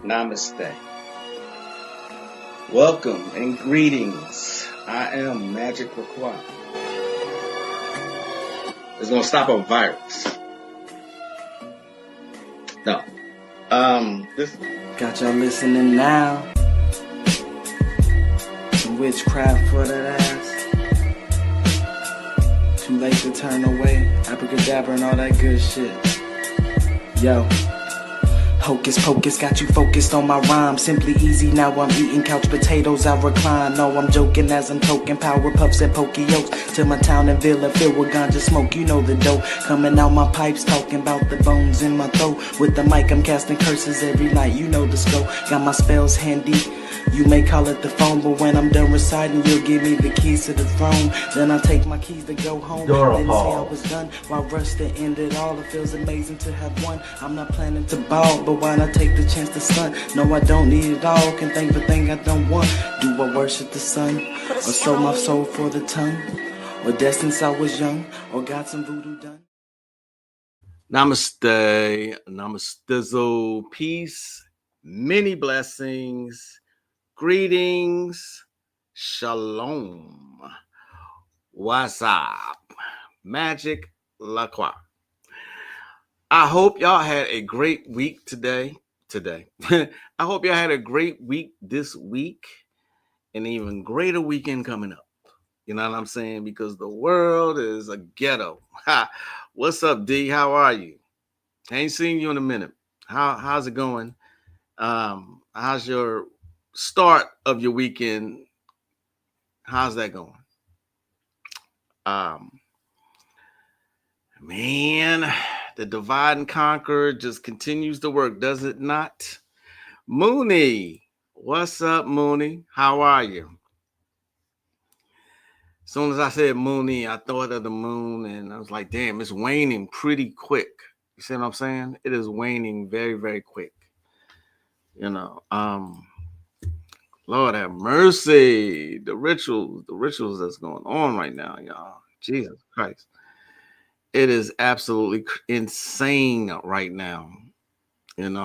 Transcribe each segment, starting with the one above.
Namaste. Welcome and greetings. I am Magick. It's gonna stop a virus. No. This Got y'all listening now. Some witchcraft for that ass. Too late to turn away. Abracadabra and all that good shit. Yo. Hocus pocus, got you focused on my rhyme. Simply easy, now I'm eating couch potatoes, I recline. No, I'm joking as I'm toking power puffs and pokey yolks. To my town and villa filled with ganja smoke, you know the dough. Coming out my pipes, talking about the bones in my throat. With the mic, I'm casting curses every night, you know the scope. Got my spells handy. You may call it the phone, but when I'm done reciting, you'll give me the keys to the throne. Then I'll take my keys to go home. Didn't say I was done. While rush to end it all, it feels amazing to have won. I'm not planning to ball, but why not take the chance to stunt? No, I don't need it all. Can think the thing I don't want. Do I worship the sun? Or sold my soul for the tongue? Or dead since I was young? Or got some voodoo done? Namaste. Namastizzle. Peace. Many blessings. Greetings. Shalom. What's up? Magick LaCroix. I hope y'all had a great week today. I hope y'all had a great week this week and an even greater weekend coming up. You know what I'm saying? Because the world is a ghetto. What's up, D? How are you? I ain't seen you in a minute. How's it going? How's your start of your weekend? How's that going? Man, the divide and conquer just continues to work, does it not? Mooney, what's up, Mooney? How are you? As soon as I said Mooney, I thought of the moon, and I was like, damn, it's waning pretty quick. You see what I'm saying? It is waning very, very quick. You know, Lord have mercy. The rituals that's going on right now, y'all. Jesus Christ. It is absolutely insane right now. And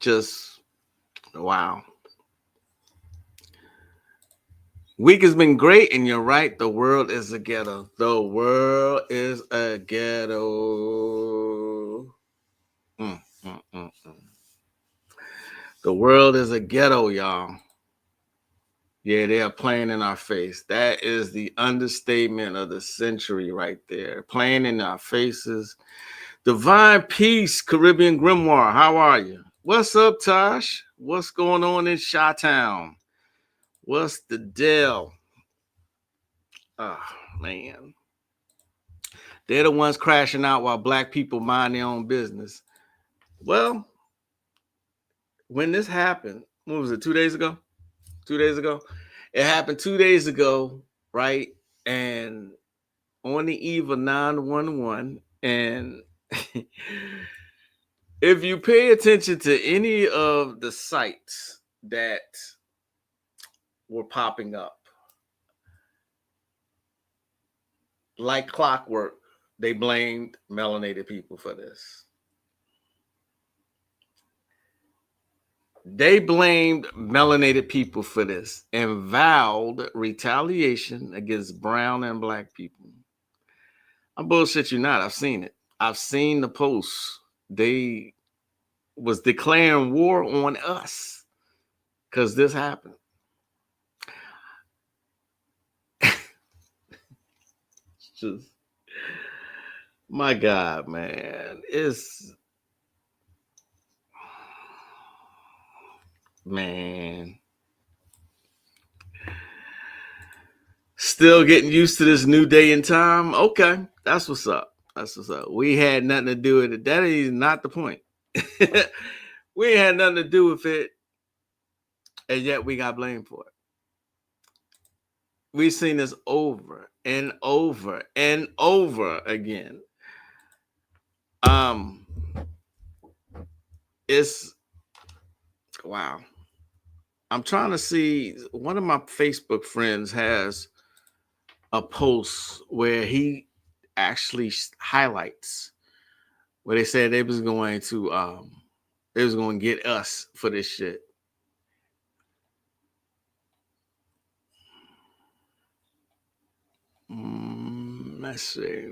just wow. Week has been great, and you're right. The world is a ghetto. The world is a ghetto. The world is a ghetto, y'all. Yeah, they are playing in our face. That is the understatement of the century right there. Playing in our faces. Divine Peace, Caribbean Grimoire. How are you? What's up, Tosh? What's going on in Chi-Town? What's the deal? Oh, man. They're the ones crashing out while black people mind their own business. Well, when this happened, what was it, 2 days ago? 2 days ago? It happened 2 days ago, right? And on the eve of 9/11, and if you pay attention to any of the sites that were popping up, like clockwork, they blamed melanated people for this. They blamed melanated people for this and vowed retaliation against brown and black people. I bullshit you not. I've seen it. I've seen the posts. They was declaring war on us because this happened. Just, my God, man. It's, man. Still getting used to this new day and time. Okay, that's what's up. That's what's up. We had nothing to do with it. That is not the point. We had nothing to do with it, and yet we got blamed for it. We've seen this over and over and over again. It's wow. I'm trying to see. One of my Facebook friends has a post where he actually highlights where they said they was going to get us for this shit. Let's see.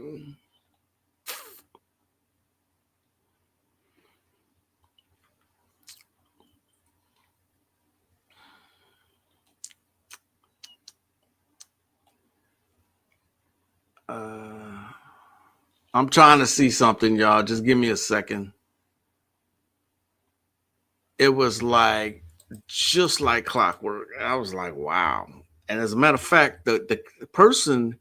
I'm trying to see something, y'all. Just give me a second. It was like just like clockwork. I was like, wow. And as a matter of fact, the person,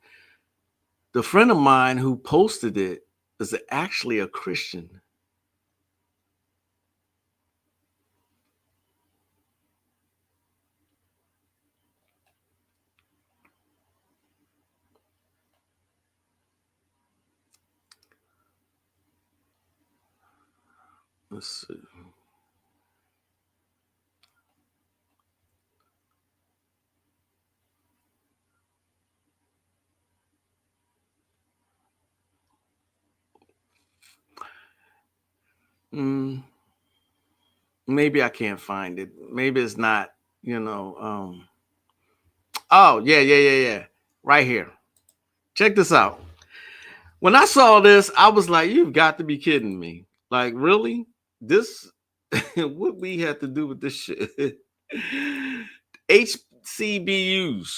the friend of mine who posted it, is actually a Christian. Let's see. Mm, maybe I can't find it. Maybe it's not, you know. Oh, yeah. Right here. Check this out. When I saw this, I was like, you've got to be kidding me. Like, really? This, what we have to do with this shit? HBCUs.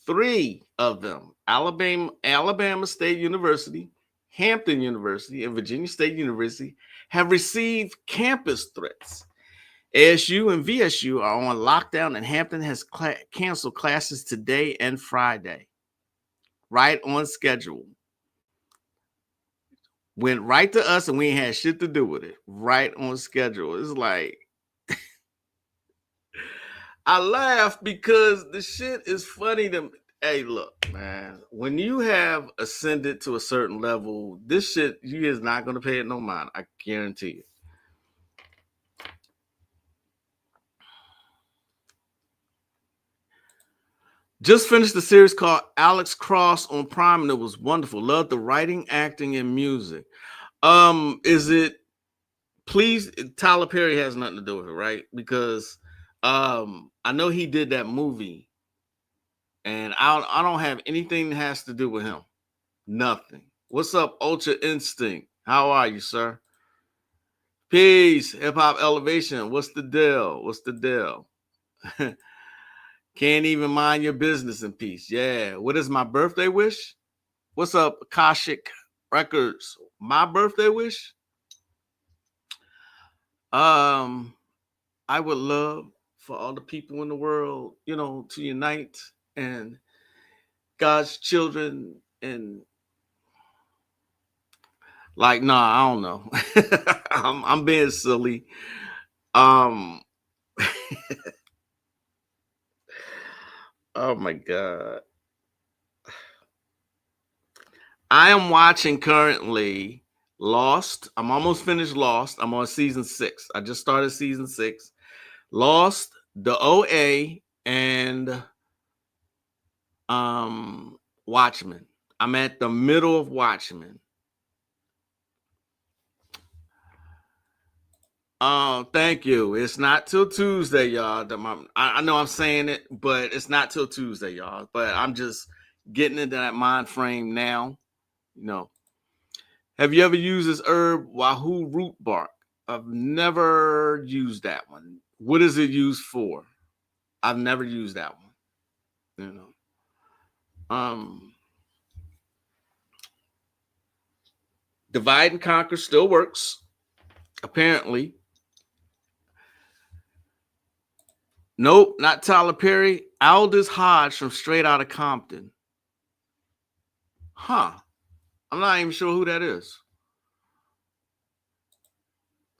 Three of them: Alabama State University, Hampton University, and Virginia State University have received campus threats. ASU and VSU are on lockdown, and Hampton has canceled classes today and Friday. Right on schedule. Went right to us, and we ain't had shit to do with it. Right on schedule. It's like, I laugh because the shit is funny to me. Hey, look, man, when you have ascended to a certain level, this shit, you is not going to pay it no mind. I guarantee you. Just finished the series called Alex Cross on Prime, and it was wonderful. Loved the writing, acting, and music. Is it, please, Tyler Perry has nothing to do with it, right? Because I know he did that movie, and I don't have anything that has to do with him. Nothing. What's up, Ultra Instinct? How are you, sir? Peace, Hip Hop Elevation. What's the deal? What's the deal? Can't even mind your business in peace. Yeah. What is my birthday wish? What's up, Akashic Records? My birthday wish? I would love for all the people in the world, to unite and God's children and like, nah, I don't know. I'm being silly. Um, oh my God. I am watching currently Lost. I'm almost finished Lost. I'm on season 6. I just started season 6. Lost, the OA, and Watchmen. I'm at the middle of Watchmen. Oh, thank you. It's not till Tuesday, y'all. I know I'm saying it, but it's not till Tuesday, y'all. But I'm just getting into that mind frame now. Have you ever used this herb, Wahoo root bark? I've never used that one. What is it used for? I've never used that one. Divide and conquer still works, apparently. Nope, not Tyler Perry. Aldous Hodge from Straight Outta Compton. Huh. I'm not even sure who that is.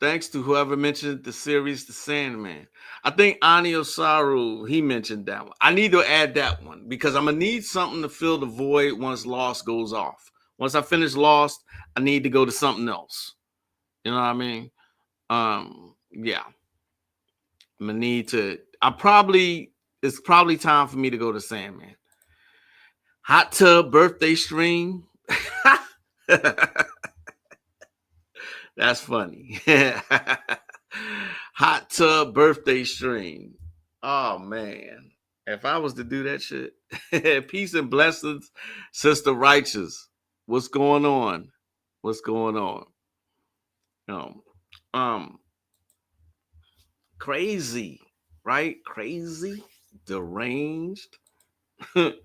Thanks to whoever mentioned the series The Sandman. I think Ani Osaru, he mentioned that one. I need to add that one because I'm going to need something to fill the void once Lost goes off. Once I finish Lost, I need to go to something else. You know what I mean? Yeah. I'm going to need to, It's probably time for me to go to Sandman. Hot tub birthday stream. That's funny. Hot tub birthday stream. Oh man. If I was to do that shit. Peace and blessings, Sister Righteous. What's going on? What's going on? Um, crazy, right? Crazy, deranged. It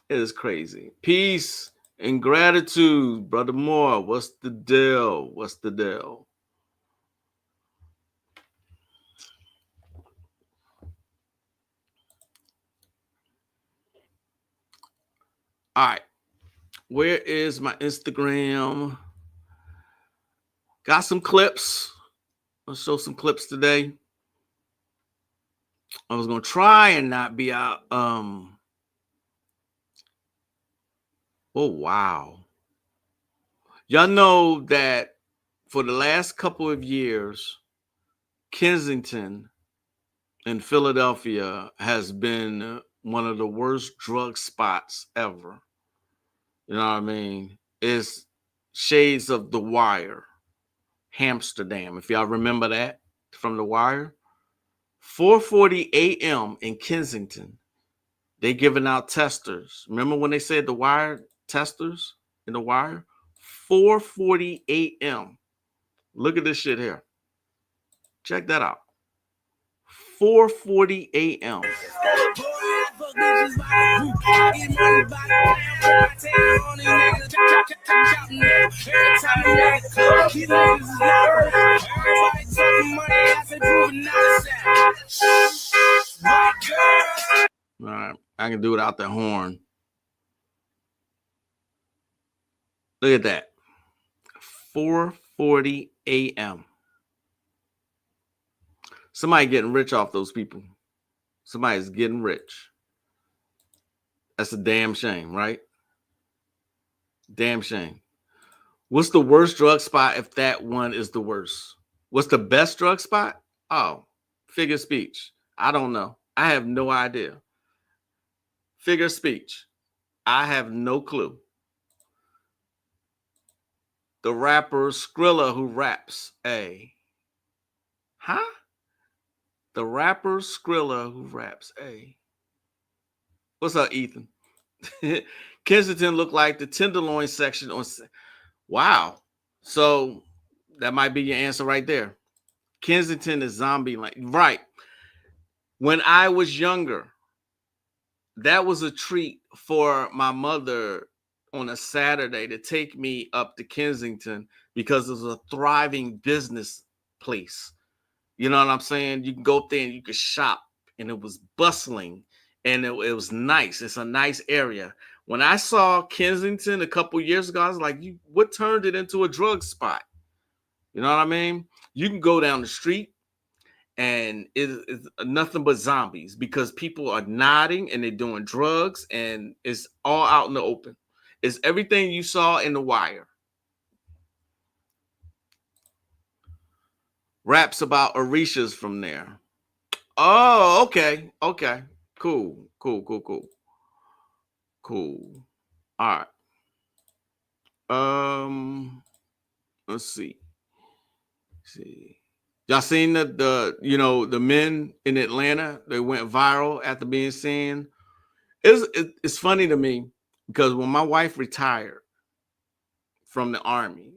is crazy. Peace and gratitude, Brother Moore. What's the deal? What's the deal? All right. Where is my Instagram? Got some clips. I'll show some clips today. I was gonna try and not be out. Oh wow. Y'all know that for the last couple of years, Kensington in Philadelphia has been one of the worst drug spots ever. You know what I mean? It's shades of The Wire, Amsterdam. If y'all remember that from The Wire, 4:40 a.m. in Kensington, they giving out testers. Remember when they said The Wire testers in The Wire? 4:40 a.m. Look at this shit here. Check that out. 4:40 a.m. All right, I can do it without the horn. Look at that. 4:40 a.m. Somebody getting rich off those people. Somebody's getting rich. That's a damn shame, right? Damn shame. What's the worst drug spot if that one is the worst? What's the best drug spot? Oh, figure speech. I don't know. I have no idea. Figure speech. I have no clue. The rapper Skrilla who raps. Huh? The rapper Skrilla who raps. What's up, Ethan? Kensington looked like the Tenderloin section on. Wow. So that might be your answer right there. Kensington is zombie like right. When I was younger, that was a treat for my mother on a Saturday to take me up to Kensington because it was a thriving business place. You know what I'm saying? You can go up there and you could shop, and it was bustling, and it was nice. It's a nice area. When I saw Kensington a couple years ago, I was like, what turned it into a drug spot? You know what I mean? You can go down the street and it's nothing but zombies because people are nodding and they're doing drugs, and it's all out in the open. It's everything you saw in The Wire. Raps about Orishas from there. Oh, okay. Cool. All right. Let's see. Y'all seen the men in Atlanta? They went viral after being seen. It's funny to me because when my wife retired from the Army,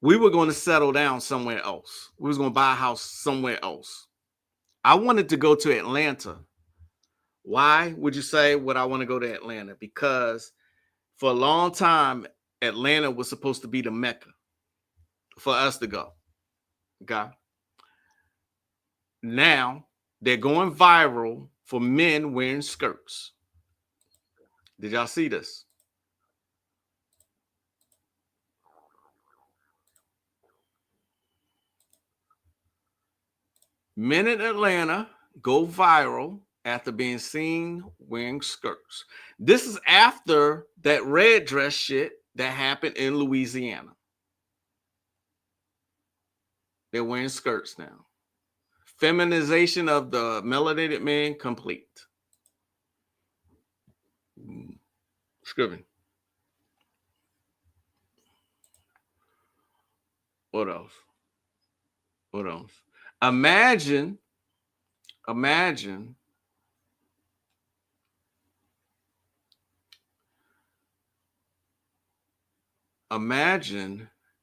we were going to settle down somewhere else. We was going to buy a house somewhere else. I wanted to go to Atlanta. Why would you say would I want to go to Atlanta? Because for a long time, Atlanta was supposed to be the Mecca for us to go. Okay. Now they're going viral for men wearing skirts. Did y'all see this? Men in Atlanta go viral after being seen wearing skirts. This is after that red dress shit that happened in Louisiana. They're wearing skirts now. Feminization of the melanated man complete. Scribbing. What else? What else? Imagine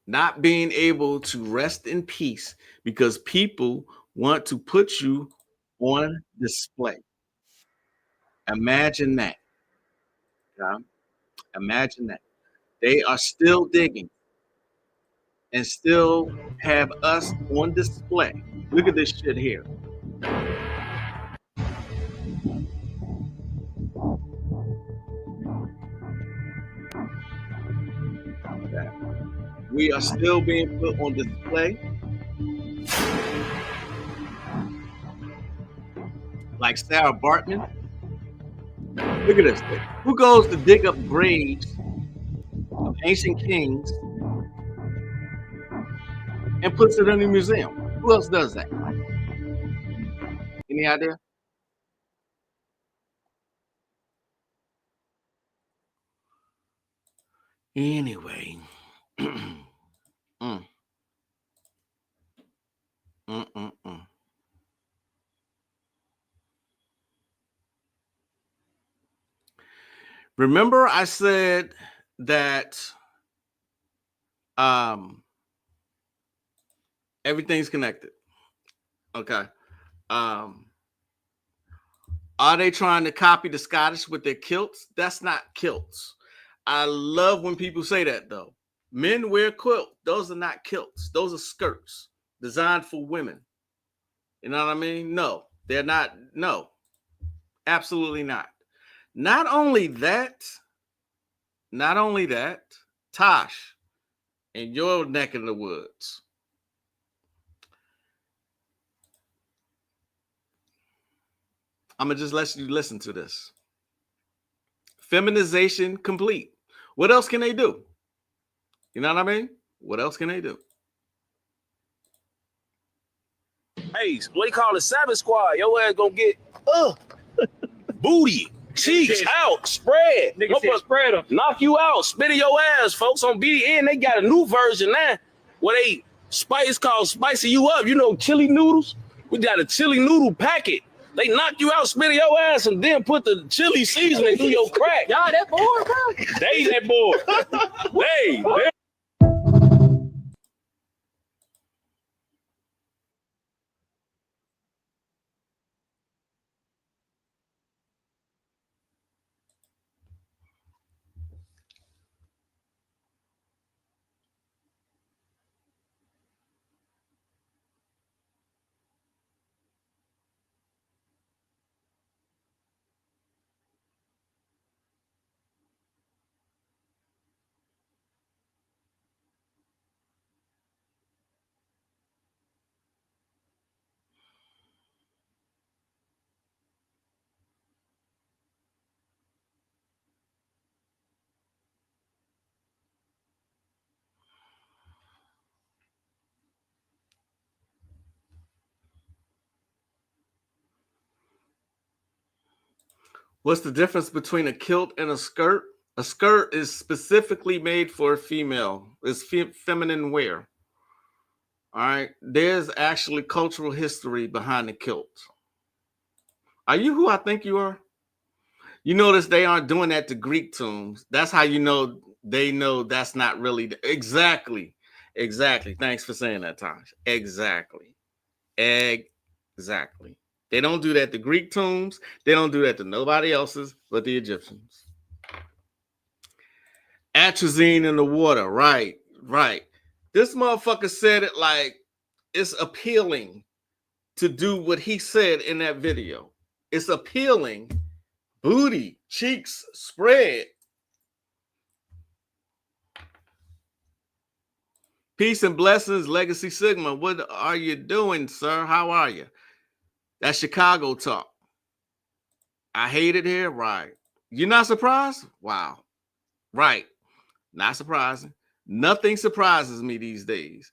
not being able to rest in peace because people want to put you on display. Imagine that. Yeah? Imagine that. They are still digging and still have us on display. Look at this shit here. We are still being put on display. Like Sarah Bartman. Look at this thing. Who goes to dig up graves of ancient kings and puts it in a museum? Who else does that? Any idea? Anyway. mm. Mm-mm-mm. Remember I said that everything's connected. Okay. Are they trying to copy the Scottish with their kilts? That's not kilts. I love when people say that though. Men wear quilts. Those are not kilts. Those are skirts designed for women. You know what I mean? No, they're not. No, absolutely not. Not only that, Tosh, in your neck of the woods, I'm going to just let you listen to this. Feminization complete. What else can they do? You know what I mean? What else can they do? Hey, what you call it? Savage Squad. Your ass gonna get booty, cheeks out, spread. Nigga said spread them. Knock you out, spit in your ass, folks. On BDN, they got a new version now where they it's called Spicy You Up. You know, chili noodles? We got a chili noodle packet. They knock you out, spit in your ass, and then put the chili seasoning through your crack. Y'all that bored, bro? They that bored. they What's the difference between a kilt and a skirt? A skirt is specifically made for a female. It's feminine wear. All right. There's actually cultural history behind the kilt. Are you who I think you are? You notice they aren't doing that to Greek tombs. That's how you know they know that's not really exactly. Thanks for saying that, Tosh. Exactly. They don't do that to Greek tombs. They don't do that to nobody else's but the Egyptians. Atrazine in the water. Right. This motherfucker said it like it's appealing to do what he said in that video. It's appealing. Booty, cheeks spread. Peace and blessings, Legacy Sigma. What are you doing, sir? How are you? That's Chicago talk. I hate it here. Right. You're not surprised? Wow. Right. Not surprising. Nothing surprises me these days.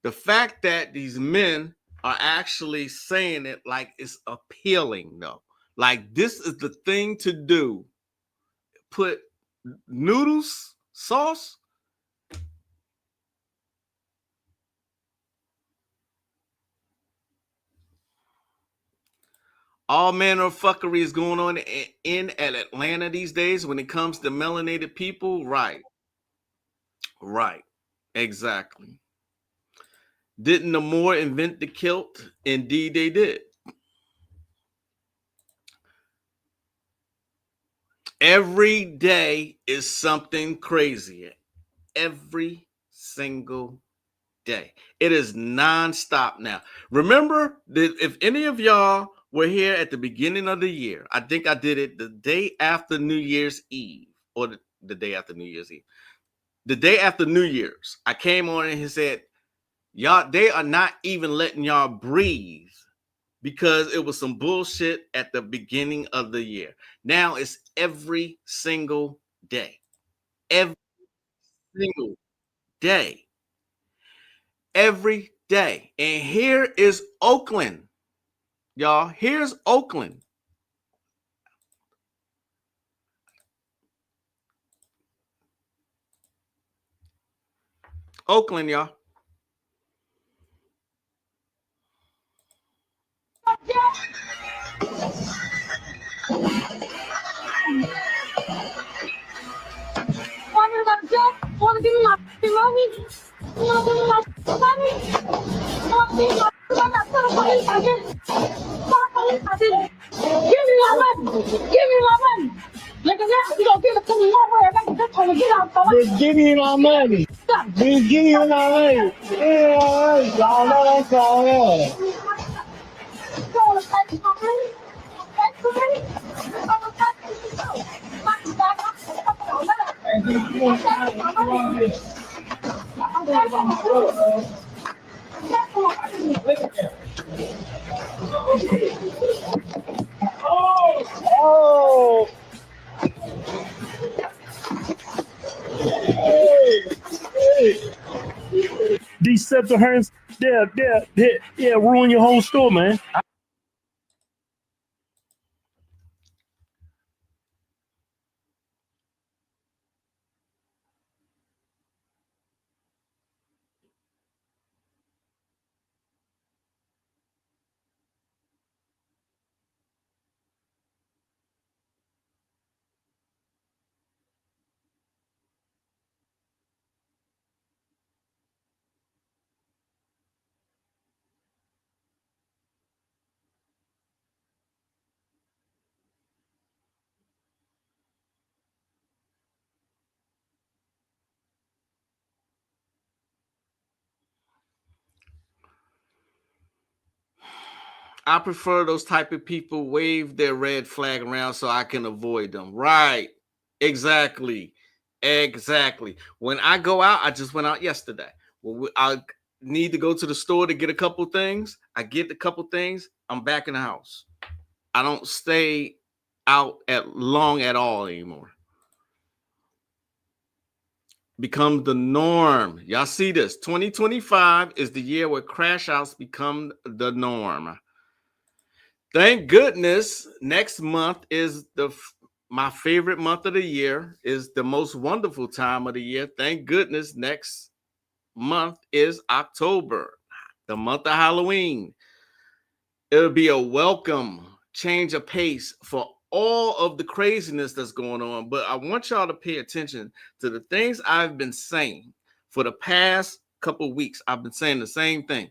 The fact that these men are actually saying it like it's appealing, though. Like this is the thing to do. Put noodles, sauce. All manner of fuckery is going on in at Atlanta these days when it comes to melanated people. Right. Right. Exactly. Didn't the Moor invent the kilt? Indeed, they did. Every day is something crazy. Every single day. It is nonstop now. Remember that if any of y'all were here at the beginning of the year, I think I did it the day after New Year's Eve, or the day after New Year's Eve. The day after New Year's, I came on and he said, y'all, they are not even letting y'all breathe because it was some bullshit at the beginning of the year. Now it's every single day. Every single day. Every day. And here is Oakland. Y'all, here's Oakland. Oakland, y'all. Want to give me my money? You want to give me my money? You want to give me my money? Give me my money. Give me my money. Nigga, now you don't give it to me one way. Nigga, just trying to get out. Just give me my money. Just give me my money. Yeah, y'all know that's all right. You want to take my money? Take my money? I'm going to take Oh! Decepticons, yeah, ruin your whole store, man. I prefer those type of people wave their red flag around so I can avoid them. Right. Exactly. Exactly. When I go out, I just went out yesterday. Well, I need to go to the store to get a couple things. I get a couple things. I'm back in the house. I don't stay out at long at all anymore. Become the norm. Y'all see this. 2025 is the year where crash outs become the norm. Thank goodness next month is my favorite month of the year, is the most wonderful time of the year. Thank goodness next month is October, the month of Halloween. It'll be a welcome change of pace for all of the craziness that's going on. But I want y'all to pay attention to the things I've been saying for the past couple of weeks. I've been saying the same thing.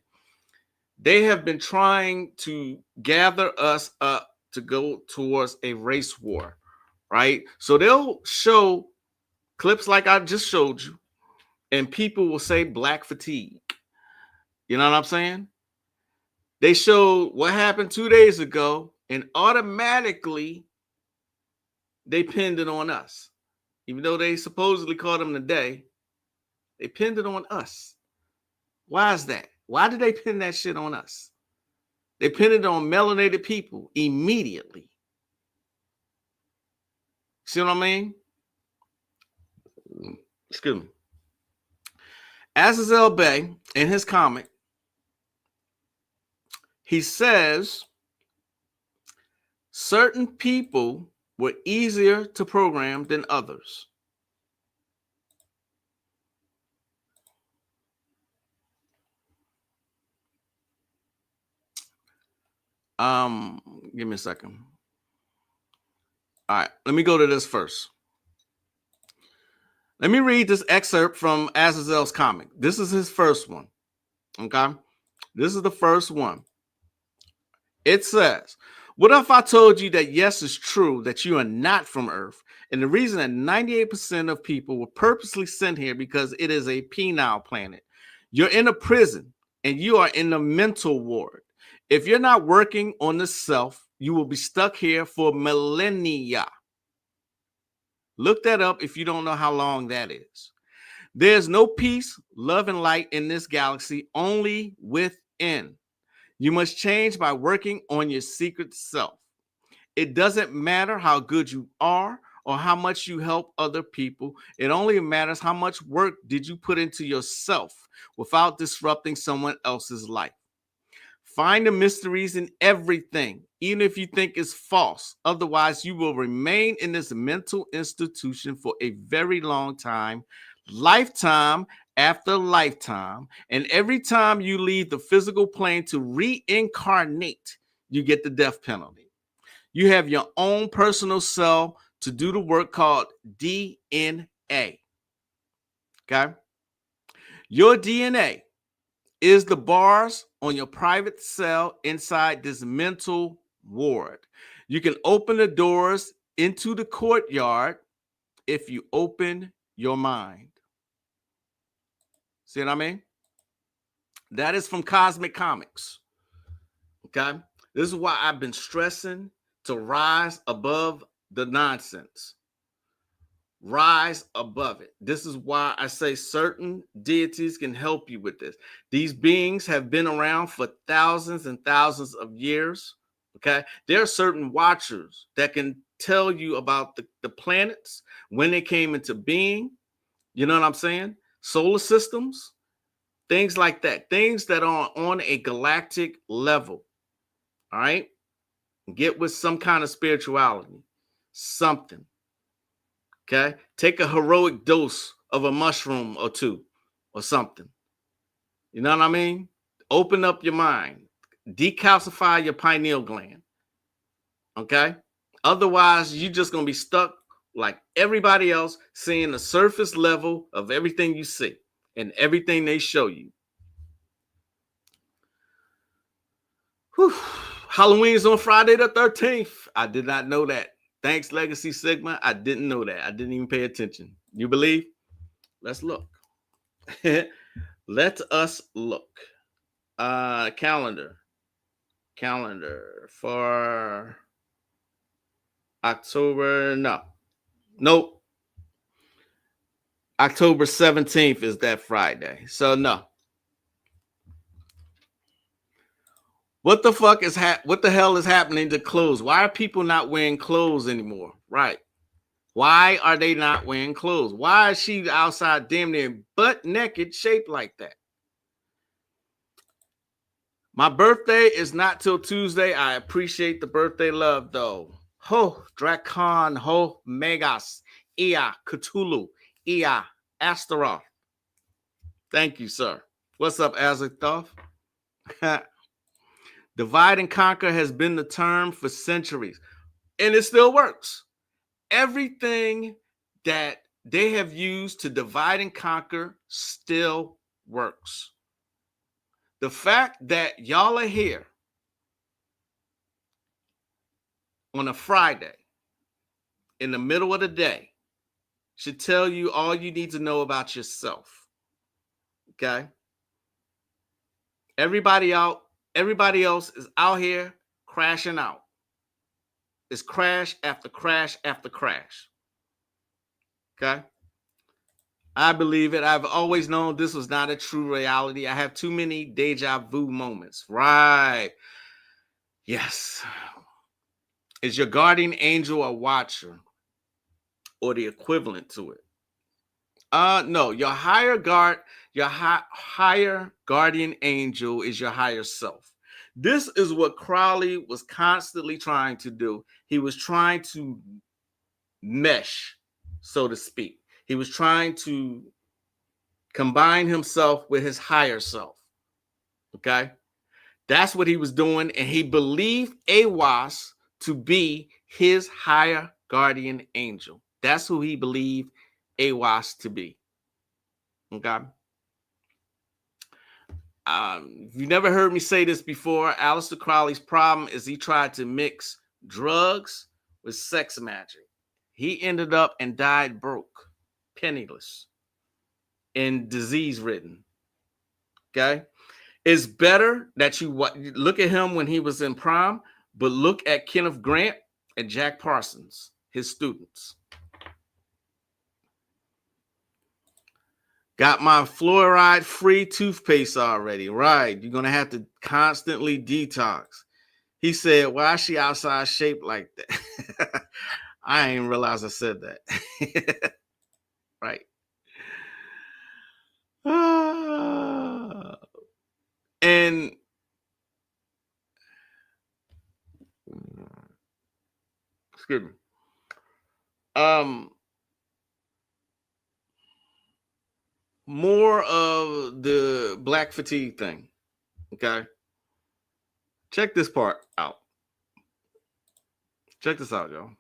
They have been trying to gather us up to go towards a race war, right? So they'll show clips like I just showed you, and people will say black fatigue. You know what I'm saying? They showed what happened 2 days ago, and automatically they pinned it on us. Even though they supposedly caught them today, they pinned it on us. Why is that? Why did they pin that shit on us? They pinned it on melanated people immediately. See what I mean? Excuse me. Azazel Bey, in his comic, he says certain people were easier to program than others. Give me a second. All right, let me go to this first. Let me read this excerpt from Azazel's comic. This is his first one. Okay, this is the first one. It says, what if I told you that yes, it's true that you are not from Earth, and the reason that 98% of people were purposely sent here because it is a penile planet. You're in a prison and you are in the mental ward. If you're not working on the self, you will be stuck here for millennia. Look that up if you don't know how long that is. There's no peace, love, and light in this galaxy, only within. You must change by working on your secret self. It doesn't matter how good you are or how much you help other people. It only matters how much work did you put into yourself without disrupting someone else's life. Find the mysteries in everything, even if you think it's false. Otherwise, you will remain in this mental institution for a very long time, lifetime after lifetime. And every time you leave the physical plane to reincarnate, you get the death penalty. You have your own personal cell to do the work called DNA. Okay? Your DNA is the bars on your private cell inside this mental ward. You can open the doors into the courtyard if you open your mind. See what I mean? That is from Cosmic Comics. Okay? This is why I've been stressing to rise above the nonsense. Rise above it. This is why I say certain deities can help you with this. These beings have been around for thousands and thousands of years. Okay. There are certain watchers that can tell you about the planets, when they came into being. You know what I'm saying? Solar systems, things like that. Things that are on a galactic level. All right. Get with some kind of spirituality. Something. Okay, take a heroic dose of a mushroom or two or something. You know what I mean? Open up your mind. Decalcify your pineal gland. Okay? Otherwise, you're just going to be stuck like everybody else, seeing the surface level of everything you see and everything they show you. Whew. Halloween is on Friday the 13th. I did not know that. Thanks, Legacy Sigma. I didn't know that. I didn't even pay attention. You believe? Let's look. Let us look. Calendar for October. Nope. October 17th is that Friday. So no. What the fuck is what the hell is happening to clothes? Why are people not wearing clothes anymore? Right. Why are they not wearing clothes? Why is she outside damn near butt naked, shaped like that? My birthday is not till Tuesday. I appreciate the birthday love, though. Ho, Drakon, Ho, Megas, Ea, Cthulhu, Ea, Astaroth. Thank you, sir. What's up, Azathoth? Divide and conquer has been the term for centuries, and it still works. Everything that they have used to divide and conquer still works. The fact that y'all are here on a Friday in the middle of the day should tell you all you need to know about yourself. Okay? Everybody else is out here crashing out. It's crash after crash after crash. Okay? I believe it. I've always known this was not a true reality. I have too many deja vu moments. Right. Yes. Is your guardian angel a watcher or the equivalent to it? No, your higher guardian angel is your higher self. This is what Crowley was constantly trying to do. He was trying to mesh, so to speak. He was trying to combine himself with his higher self. Okay? That's what he was doing, and he believed Awas to be his higher guardian angel. That's who he believed Awas to be. Okay? You never heard me say this before. Aleister Crowley's problem is he tried to mix drugs with sex magic. He ended up and died broke, penniless, and disease-ridden. Okay? It's better that you look at him when he was in prime, but look at Kenneth Grant and Jack Parsons, his students. Got my fluoride-free toothpaste already. Right. You're going to have to constantly detox. He said, why is she outside shaped like that? I ain't realize I said that. Right. And excuse me. More of the black fatigue thing. Okay. Check this part out. Check this out, y'all.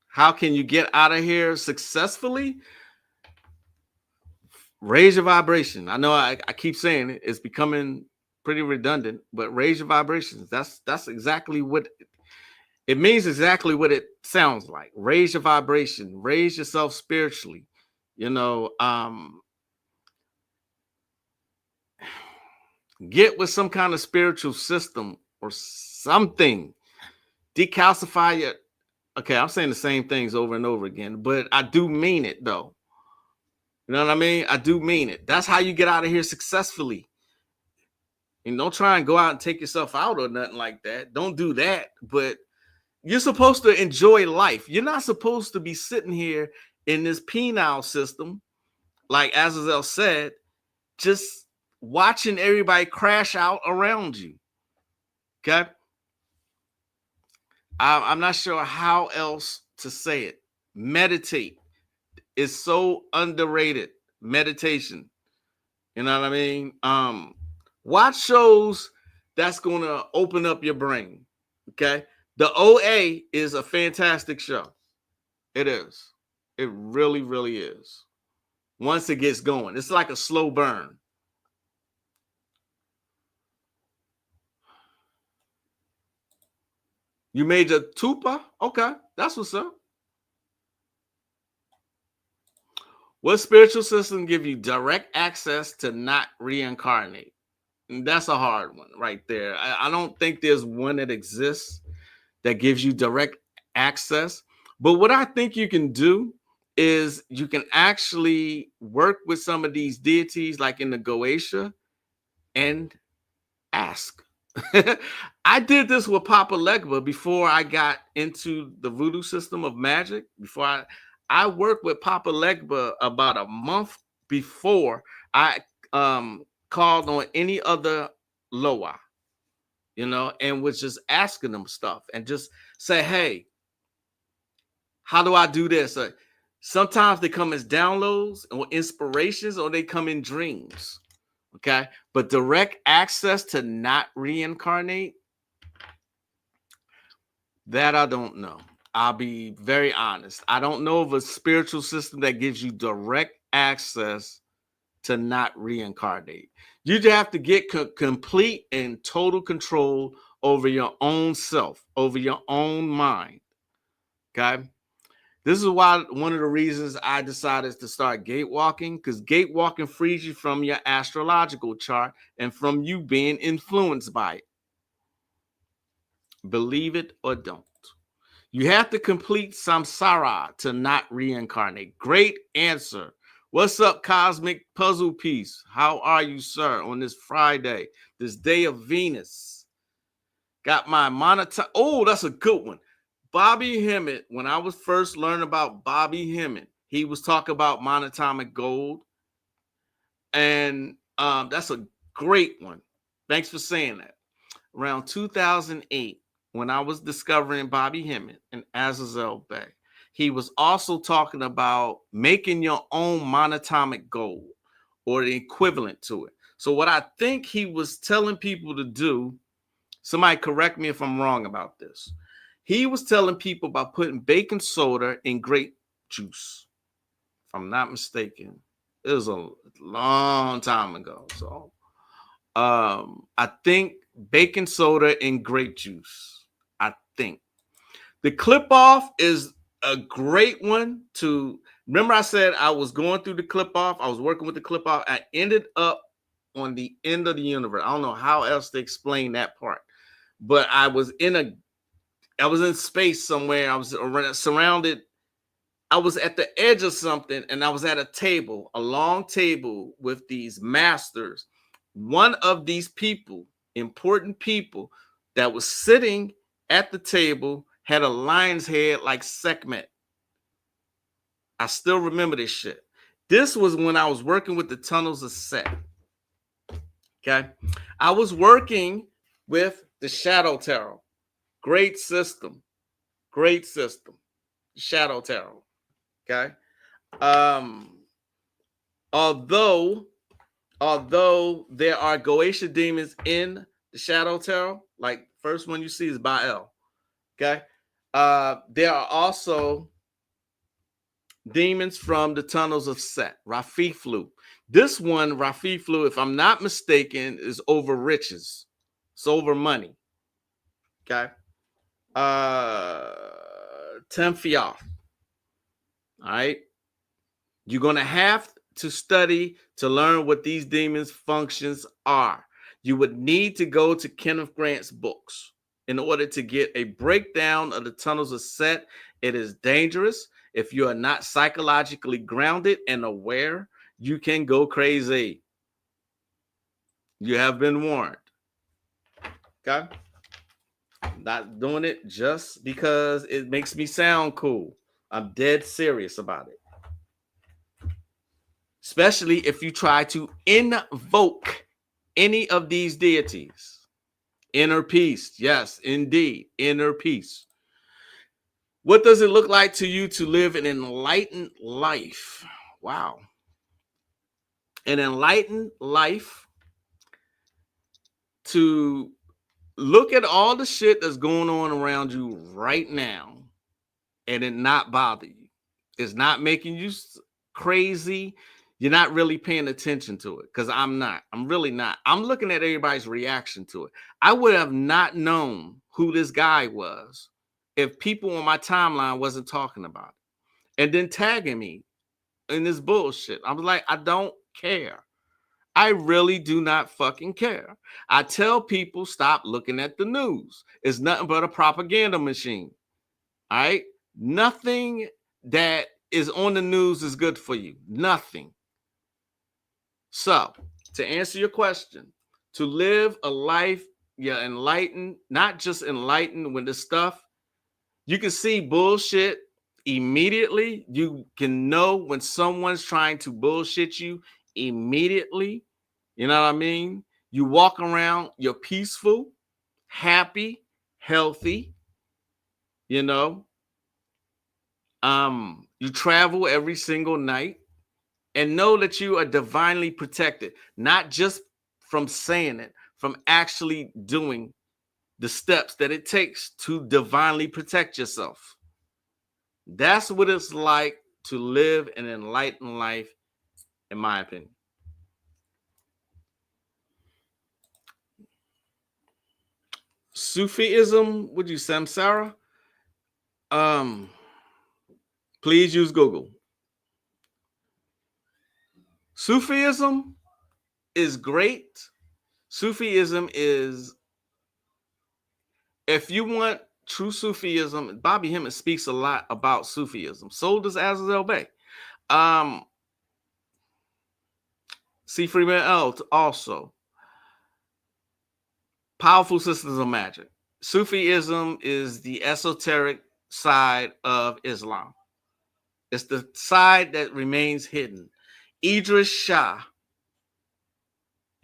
How can you get out of here successfully? Raise your vibration. I know I keep saying it. It's becoming pretty redundant, but raise your vibrations. That's exactly what it means, exactly what it sounds like. Raise your vibration. Raise yourself spiritually. You know, get with some kind of spiritual system or something. Decalcify your. Okay, I'm saying the same things over and over again, but I do mean it though. You know what I mean? I do mean it. That's how you get out of here successfully. And don't try and go out and take yourself out or nothing like that. Don't do that. But you're supposed to enjoy life. You're not supposed to be sitting here in this penile system, like Azazel said, just watching everybody crash out around you. Okay? I'm not sure how else to say it. Meditate is so underrated. Meditation. You know what I mean? Watch shows that's going to open up your brain. Okay? The OA is a fantastic show. It is. It really, really is. Once it gets going, it's like a slow burn. You made your tupa? Okay, that's what's up. What spiritual system give you direct access to not reincarnate? And that's a hard one right there. I don't think there's one that exists that gives you direct access. But what I think you can do is you can actually work with some of these deities like in the Goetia and ask. I did this with Papa Legba before I got into the voodoo system of magic. Before I worked with Papa Legba about a month before I called on any other Loa, you know, and was just asking them stuff and just say, hey, how do I do this? Sometimes they come as downloads or inspirations, or they come in dreams. Okay, but direct access to not reincarnate, that I don't know. I'll be very honest. I don't know of a spiritual system that gives you direct access to not reincarnate. You just have to get complete and total control over your own self, over your own mind. Okay. This is why one of the reasons I decided to start gate walking, because gate walking frees you from your astrological chart and from you being influenced by it. Believe it or don't. You have to complete samsara to not reincarnate. Great answer. What's up, Cosmic Puzzle Piece? How are you, sir, on this Friday, this day of Venus? Got my monitor. Oh, that's a good one. Bobby Hemmett, when I was first learning about Bobby Hemmett, He was talking about monatomic gold. And that's a great one. Thanks for saying that. Around 2008, when I was discovering Bobby Hemmett and Azazel Bay, he was also talking about making your own monatomic gold or the equivalent to it. So what I think he was telling people to do, somebody correct me if I'm wrong about this. He was telling people about putting baking soda in grape juice. If I'm not mistaken, it was a long time ago. So I think baking soda and grape juice. I think the clip off is a great one to remember. I said I was going through the clip off. I was working with the clip off. I ended up on the end of the universe. I don't know how else to explain that part, but I was in space somewhere. I was surrounded. I was at the edge of something, and I was at a table, a long table with these masters. One of these people, important people, that was sitting at the table had a lion's head like Sekhmet. I still remember this shit. This was when I was working with the tunnels of Set. Okay. I was working with the Shadow Tarot. Great system. Great system. Shadow Tarot. Okay. Although there are Goetia demons in the Shadow Tarot, like first one you see is Baal. Okay. There are also demons from the tunnels of Set, Rafiflu. This one, Rafiflu, if I'm not mistaken, is over riches. It's over money. Okay. Temphiaf. All right. You're going to have to study to learn what these demons' functions are. You would need to go to Kenneth Grant's books in order to get a breakdown of the tunnels of Set. It is dangerous. If you are not psychologically grounded and aware, you can go crazy. You have been warned. Okay? Not doing it just because it makes me sound cool. I'm dead serious about it. Especially if you try to invoke any of these deities. Inner peace. Yes, indeed. Inner peace. What does it look like to you to live an enlightened life? Wow. An enlightened life, to look at all the shit that's going on around you right now and it not bother you. It's not making you crazy. You're not really paying attention to it, because I'm not. I'm really not. I'm looking at everybody's reaction to it. I would have not known who this guy was if people on my timeline wasn't talking about it and then tagging me in this bullshit. I was like, I don't care. I really do not fucking care. I tell people, stop looking at the news. It's nothing but a propaganda machine. All right? Nothing that is on the news is good for you. Nothing. So, to answer your question, to live a life, you're enlightened, not just enlightened with the stuff. You can see bullshit immediately. You can know when someone's trying to bullshit you immediately. You know what I mean? You walk around, you're peaceful, happy, healthy, you know. You travel every single night and know that you are divinely protected, not just from saying it, from actually doing the steps that it takes to divinely protect yourself. That's what it's like to live an enlightened life, in my opinion. Sufism, would you samsara? Please use Google. Sufism is great. Sufism is, if you want true Sufism, Bobby Hemmett speaks a lot about Sufism. So does Azazel Bay. C. Freeman L. also. Powerful Systems of Magic. Sufism is the esoteric side of Islam. It's the side that remains hidden. Idris Shah.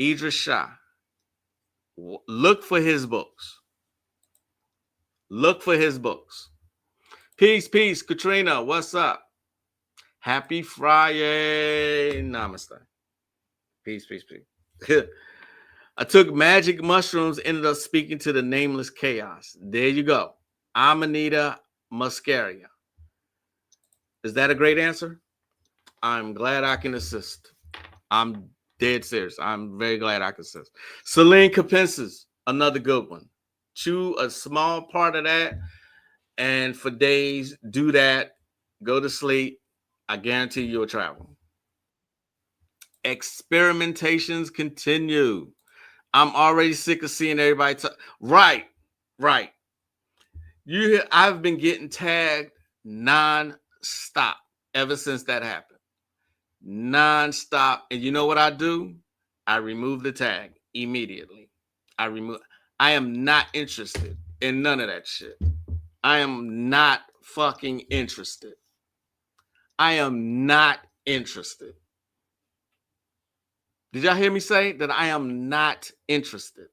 Idris Shah. Look for his books. Look for his books. Peace, peace. Katrina, what's up? Happy Friday. Namaste. Peace, peace, peace. I took magic mushrooms, ended up speaking to the nameless chaos. There you go. Amanita muscaria. Is that a great answer? I'm glad I can assist. I'm dead serious. I'm very glad I can assist. Celine Capensis, another good one. Chew a small part of that, and for days, do that. Go to sleep. I guarantee you'll travel. Experimentations continue. I'm already sick of seeing everybody talk. Right. I've been getting tagged non-stop ever since that happened. Non-stop. And you know what I do? I remove the tag immediately. I am not interested in none of that shit. I am not fucking interested. I am not interested. Did y'all hear me say that I am not interested?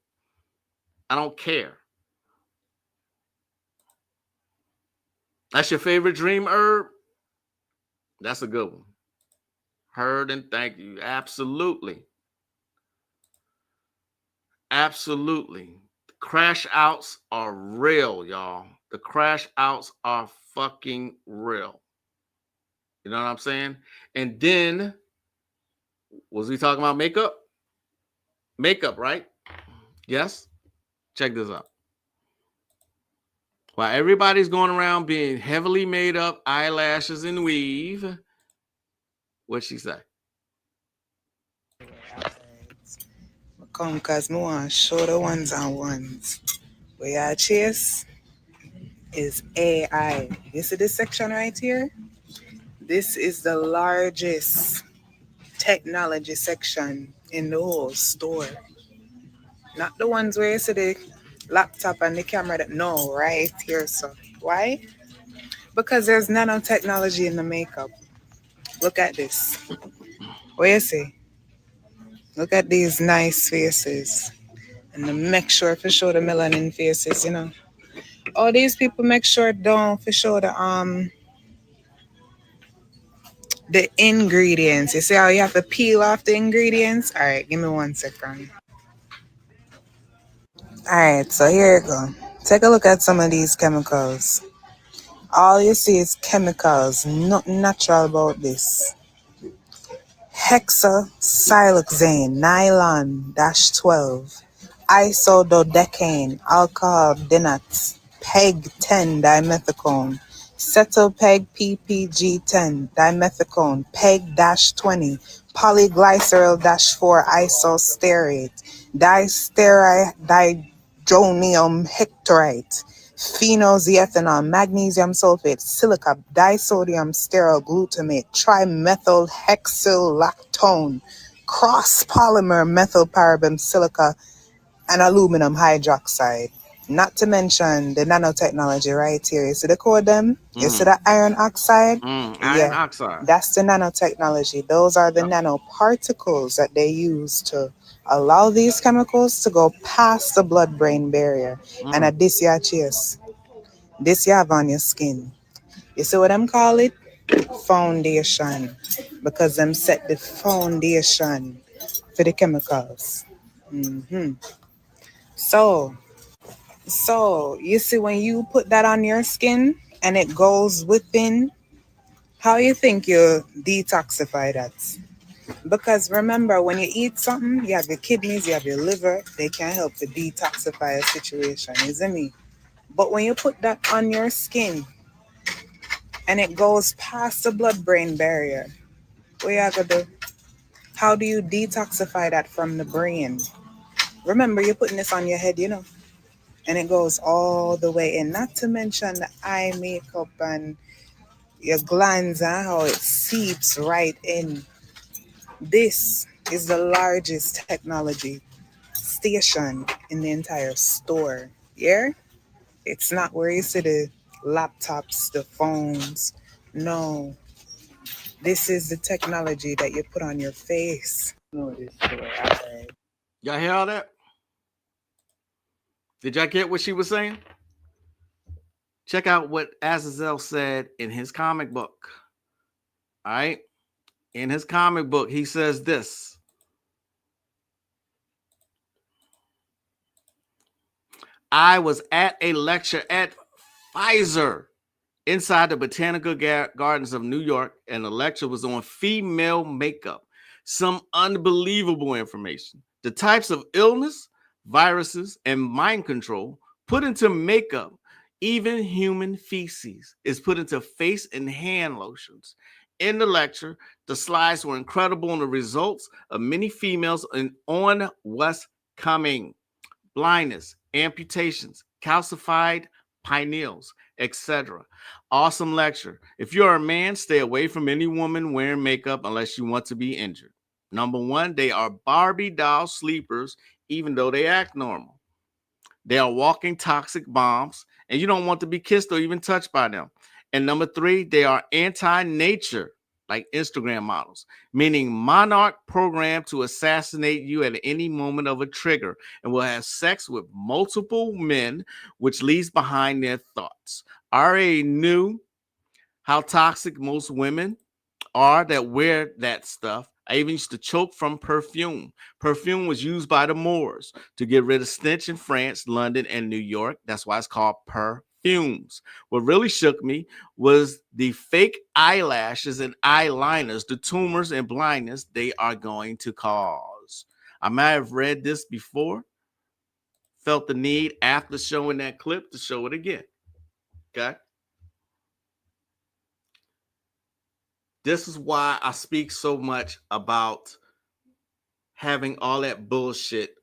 I don't care. That's your favorite dream herb? That's a good one. Heard and thank you. Absolutely. Absolutely. The crash outs are real, y'all. The crash outs are fucking real. You know what I'm saying? And then, was we talking about makeup? Makeup, right? Yes? Check this out. While everybody's going around being heavily made up, eyelashes and weave, what'd she say? Come, cause me want to show the ones and ones. Where I chase is AI. You see this section right here? This is the largest technology section in the whole store. Not the ones where you see the laptop and the camera. No, right here. So why? Because there's nanotechnology in the makeup. Look at this. What you see? Look at these nice faces. And to make sure to show the melanin faces, you know. All these people make sure don't for show the ingredients. You see how you have to peel off the ingredients? Alright, give me 1 second. Alright, so here you go. Take a look at some of these chemicals. All you see is chemicals, nothing natural about this. Hexasiloxane, nylon 12, isododecane, alcohol denotes, peg 10 dimethicone, cetopeg ppg 10 dimethicone, peg 20, polyglycerol 4 isosterate, didronium hectorite, phenoxyethanol, magnesium sulfate, silica, disodium stearyl glutamate, trimethyl hexylactone, cross polymer methylparaben silica, and aluminum hydroxide. Not to mention the nanotechnology right here. You see the code them? You see the iron oxide? Iron oxide. That's the nanotechnology. Those are the nanoparticles that they use to allow these chemicals to go past the blood-brain barrier. And at this you chase. This you have on your skin. You see what them call it? Foundation. Because them set the foundation for the chemicals. So you see when you put that on your skin and it goes within, how you think you detoxify that? Because remember, when you eat something, you have your kidneys, you have your liver, they can help to detoxify a situation, isn't it? But when you put that on your skin and it goes past the blood-brain barrier, what you have to do? How do you detoxify that from the brain? Remember, you're putting this on your head, you know, and it goes all the way in. Not to mention the eye makeup and your glands and how it seeps right in. This is the largest technology station in the entire store. Yeah? It's not where you see the laptops, the phones. No. This is the technology that you put on your face. Y'all hear all that? Did y'all get what she was saying? Check out what Azazel said in his comic book. All right. In his comic book, he says this. I was at a lecture at Pfizer inside the Botanical Gardens of New York, and the lecture was on female makeup. Some unbelievable information. The types of illness, viruses, and mind control put into makeup. Even human feces is put into face and hand lotions. In the lecture, the slides were incredible on the results of many females and on what's coming. Blindness, amputations, calcified pineals, etc. Awesome lecture. If you're a man, stay away from any woman wearing makeup unless you want to be injured. Number one, they are Barbie doll sleepers, even though they act normal. They are walking toxic bombs, and you don't want to be kissed or even touched by them. And number three, they are anti-nature, like Instagram models, meaning monarch programmed to assassinate you at any moment of a trigger and will have sex with multiple men, which leaves behind their thoughts. I already knew how toxic most women are that wear that stuff. I even used to choke from perfume. Perfume was used by the Moors to get rid of stench in France, London, and New York. That's why it's called perfumes. What really shook me was the fake eyelashes and eyeliners, the tumors and blindness they are going to cause. I might have read this before, felt the need after showing that clip to show it again. Okay? This is why I speak so much about having all that bullshit.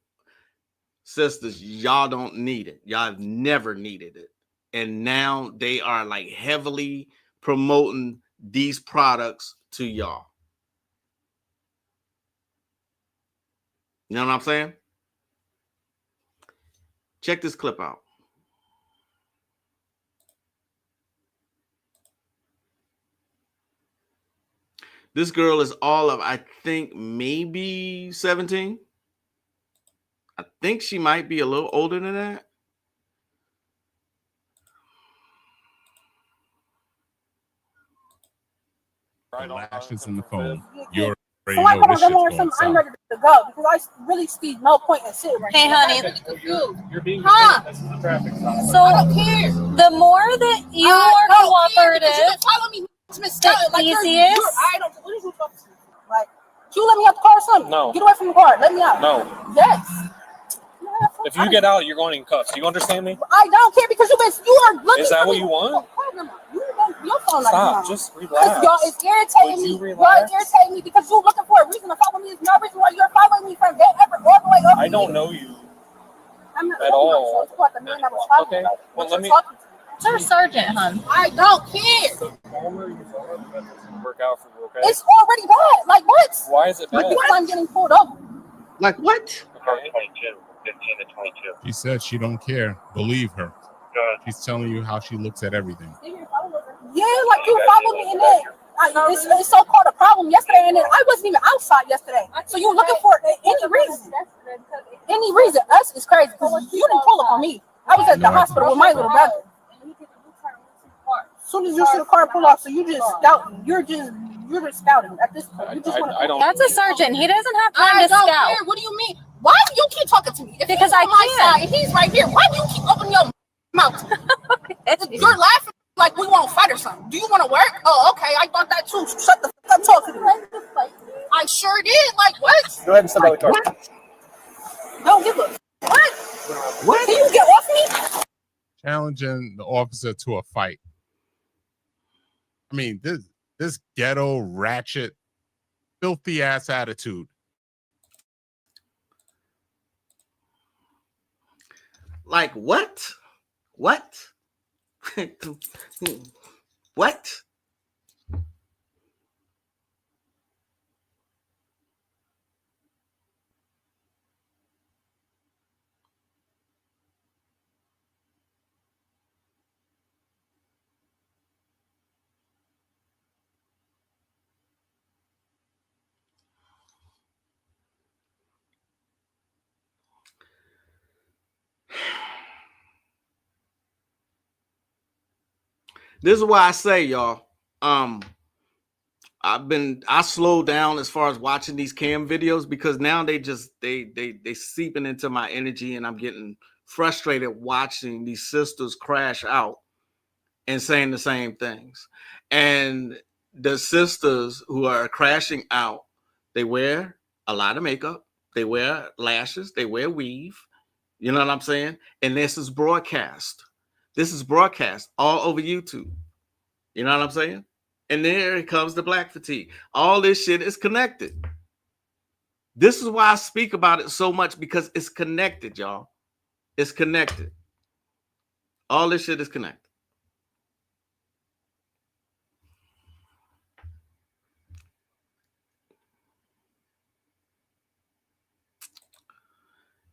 Sisters, y'all don't need it. Y'all have never needed it. And now they are like heavily promoting these products to y'all. You know what I'm saying? Check this clip out. This girl is all of, I think, maybe 17. I think she might be a little older than that. The lashes in the phone. You're So I come on them or something, I'm ready to go because I really see no point in sitting right Hey, now. honey. You're being This is a traffic stop. So I don't care. the more that you are cooperative, You can follow me, Miss Scott, like easiest. I don't. What is you talking to? Like, you let me out the car or something? No. Get away from the car. Let me out. No. Yes. If you get out, you're going in cuffs. Do you understand me? I don't care because you are looking. Is that for what me. you want? Your phone Stop. like Just Because relax. y'all is irritating Would you me. relax? Y'all irritating me because you looking for a reason to follow me. There's no reason why you're following me from that ever all the way up. I don't know you I'm not at all. It's about the man I was talking Okay. about. Well, What let you're me. talking to. you're a sergeant, hon. I don't care. The calmer you are, the better it's gonna work out for you. Okay. It's already bad. Like what? Why is it bad? Because I'm getting pulled over. Like what? Okay. 15 to 22. She said she don't care. Believe her. She's telling you how she looks at everything. Yeah, like you follow me in there. It's so called a problem yesterday, and then I wasn't even outside yesterday. So you looking for any reason? Any reason? Us is crazy because you didn't pull up on me. I was at the hospital with my little brother. As soon as you see the car pull off, so you just scouting. You're just scouting at this point. You just want I don't. That's a sergeant. He doesn't have time I to don't scout. care. What do you mean? Why do you keep talking to me? If Because he's I on my can. side and he's right here, why do you keep opening your mouth? You're laughing like we won't fight or something. Do you want to work? Oh, okay. I thought that too. Shut the fuck up talking to me. I sure did. Like what? Go ahead and step out of the car. Don't give a what? What? Can you get off me? Challenging the officer to a fight. I mean, this ghetto ratchet, filthy ass attitude. Like what? What? What? This is why I say, y'all, I slowed down as far as watching these cam videos because now they seeping into my energy, and I'm getting frustrated watching these sisters crash out and saying the same things. And the sisters who are crashing out, they wear a lot of makeup, they wear lashes, they wear weave. You know what I'm saying? And this is broadcast. This is broadcast all over YouTube. You know what I'm saying? And there comes the black fatigue. All this shit is connected. This is why I speak about it so much, because it's connected, y'all. It's connected. All this shit is connected.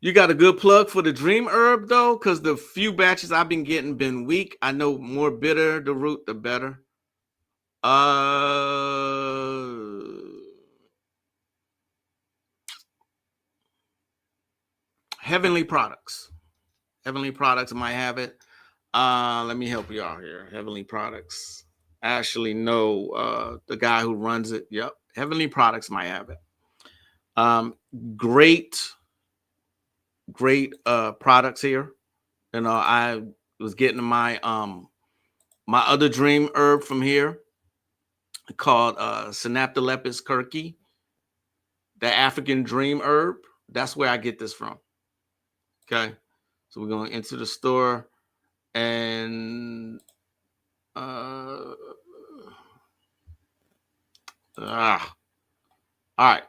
You got a good plug for the dream herb, though? Because the few batches I've been getting been weak. I know more bitter the root, the better. Heavenly Products. Heavenly Products might have it. Let me help you out here. Heavenly Products. I actually know the guy who runs it. Yep. Heavenly Products might have it. Great products here. You know, I was getting my my other dream herb from here called Synaptolepis kirki, the African dream herb. That's where I get this from. Okay. So we're going into the store and all right.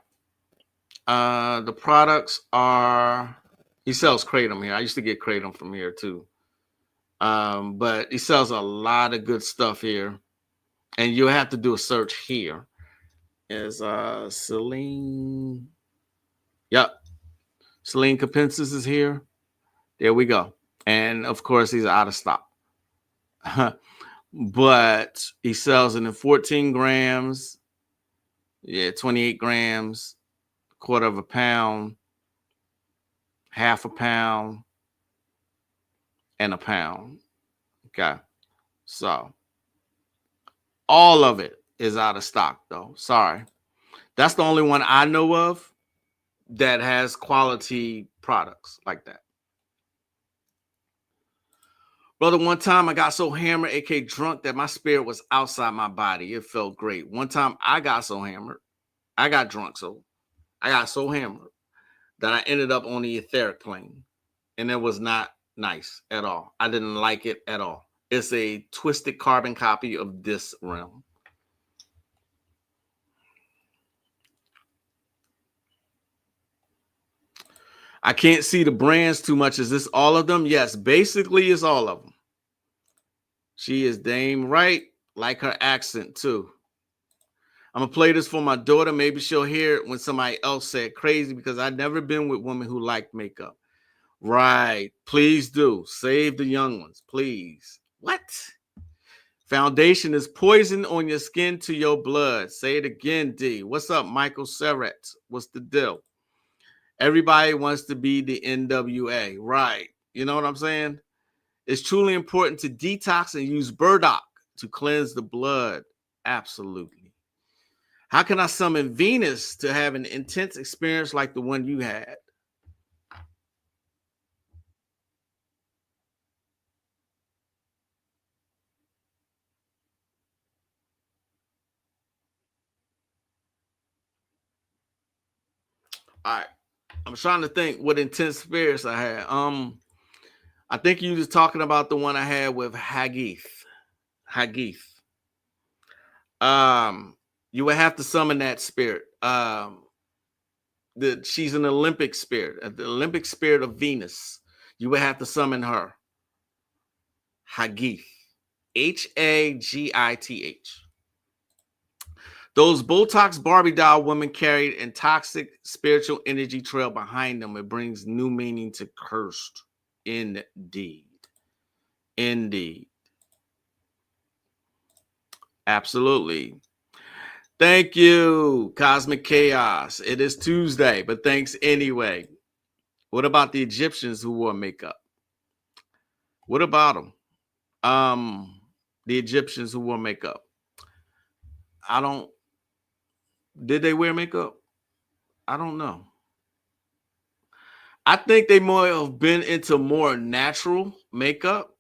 The products are, he sells kratom here. I used to get kratom from here too. But he sells a lot of good stuff here. And you'll have to do a search here. Is Celine. Yep. Celine Capensis is here. There we go. And of course, he's out of stock. But he sells it in 14 grams. Yeah, 28 grams, quarter of a pound, half a pound, and a pound. Okay. So all of it is out of stock, though. Sorry. That's the only one I know of that has quality products like that. Brother, one time I got so hammered, aka drunk, that my spirit was outside my body. It felt great. One time I got so hammered, I got drunk, so I got so hammered that I ended up on the etheric plane. And it was not nice at all. I didn't like it at all. It's a twisted carbon copy of this realm. I can't see the brands too much. Is this all of them? Yes, basically it's all of them. She is damn right. Like her accent too. I'm going to play this for my daughter. Maybe she'll hear it when somebody else said crazy, because I've never been with women who like makeup. Right. Please do. Save the young ones, please. What? Foundation is poison on your skin to your blood. Say it again, D. What's up, Michael Serret? What's the deal? Everybody wants to be the NWA. Right. You know what I'm saying? It's truly important to detox and use burdock to cleanse the blood. Absolutely. How can I summon Venus to have an intense experience like the one you had? All right. I'm trying to think what intense spirits I had. I think you was talking about the one I had with Haggith. You would have to summon that spirit. She's an Olympic spirit, the Olympic spirit of Venus. You would have to summon her. Haggith. Hagith. Those Botox Barbie doll women carried a toxic spiritual energy trail behind them. It brings new meaning to cursed. Indeed. Absolutely. Thank you, Cosmic Chaos. It is Tuesday, but thanks anyway. What about the Egyptians who wore makeup? What about them? The Egyptians who wore makeup. Did they wear makeup? I don't know. I think they might have been into more natural makeup.